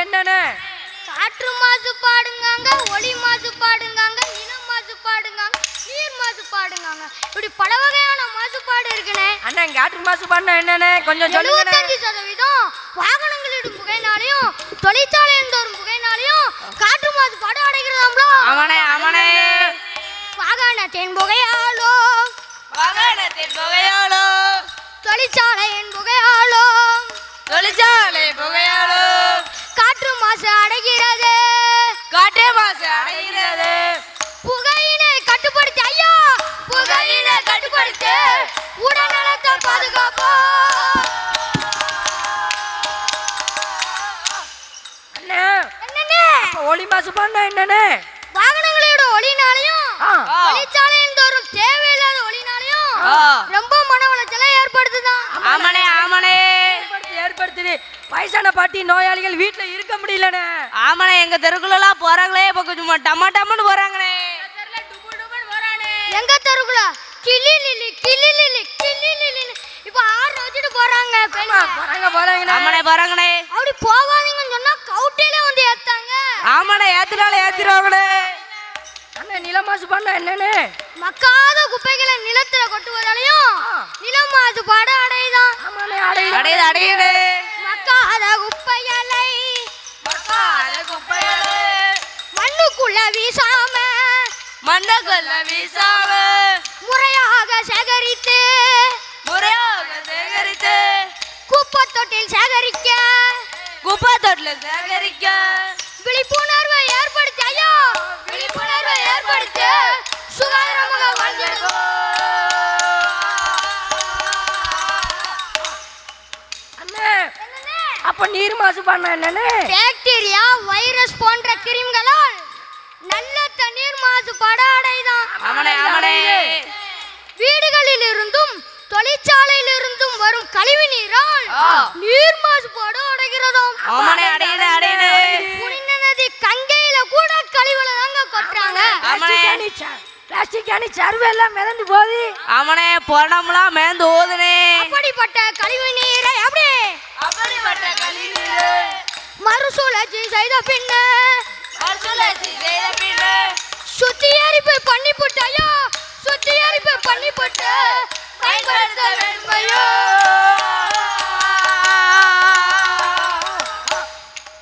என்னன்னு? காற்று மாசுபாடுங்காங்க, ஒளி மாசுபாடுங்காங்க, நிலம் மாசுபாடுங்காங்க, நீர் மாசுபாடுங்காங்க. இப்படி பல வகையான மாசுபாடு இருக்குனே. அண்ணா காற்று மாசுபாடுனா என்னன்னு கொஞ்சம் சொல்லுங்க. 75% வாகனங்களின் புகையினாலையும் தொழிற்சாலையின் தோறும் புகையினாலையும் காற்று மாசுபாடு அடைகிறதாம்ல. ஆமாண்ணே ஆமாண்ணே. வாகனத்தின் புகையாலோ தொழிற்சாலையின் புகையாலோ காற்று மாசு அடைகிறது. புகையினை கட்டுப்படுத்தி ஐயா, புகையினை கட்டுப்படுத்தி உடல்நலத்தை பாதுகாப்போம். ஒளி மாசுபாடுனா என்னன்னு? வாகனங்களோட ஒளினாலையும் தொழிற்சாலையின் தோறும் தேவையில்லாத ஒளினாலையும் ரொம்ப மன உளைச்சலை ஏற்படுத்துதான். ஆமாண்ணே ஆமாண்ணே. ஏற்படுத்துது. வயசான பாட்டி நோயாளிகள் வீட்டுல இருக்க முடியலண்ணே. ஆமாண்ணே, எங்க தெருக்குள்ளலாம் போறாங்களே இப்ப கொஞ்சம் டமாட்டம்னு போறாங்கண்ணே. எங்க தெருக்குள்ள கிளி லிலி கிளி லிலி கிளி லிலி இப்ப ஆறு வச்சுட்டு போறாங்க. போறாங்க. ஆமாண்ணே போறாங்கண்ணே. அப்படி போவாதீங்கன்னு சொன்னா கவுட்டிலே வந்து ஏத்தாங்க. ஆமாண்ணே, ஏத்துறாங்களே. அண்ணா நில மாசுபாடுனா என்னன்னு? மக்காத குப்பைகளை நிலத்துல கொட்டுவதாலையும் நில மாசுபாடு அடையுதான். ஆமாண்ணே அடையுது. மக்காத குப்பைகளை மண்ணுக்குள்ள வீசாம முறையாக சேகரித்து குப்பை தொட்டில் சேகரிக்க விழிப்புணர்வை ஏற்படுத்தி ஐயா, விழிப்புணர்வை ஏற்படுத்தி சுகாதாரமாக வாழ்ந்துடுவோம். அப்ப நீர் மாசுபாடுனா என்னன்னு? பாக்டீரியா, வைரஸ் போன்ற கிருமிகளால் நல்ல தண்ணீர் மாசுபாடு அடையுதான். வீடுகளில் இருந்தும் தொழிற்சாலையில் இருந்தும் வரும் கழிவு நீரால் நீர் மாசுபாடு அடைகிறதாம். புனித நதி கங்கையில கூட கழிவுல தாங்க கொட்டுறாங்க. பிளாஸ்டிக் அணி சர்வே எல்லாம் மிதந்து போகுது. ஆமாண்ணே, பொணம்லாம் மிதந்து ஓதுனே. அப்படிப்பட்ட கழிவு நீரை மறுசுழற்சி செய்த பின்ன சுத்திகரிப்பு பண்ணி போட்டாயோ, சுத்திகரிப்பு பண்ணி போட்டு பயன்படுத்த வேண்டுமையோ.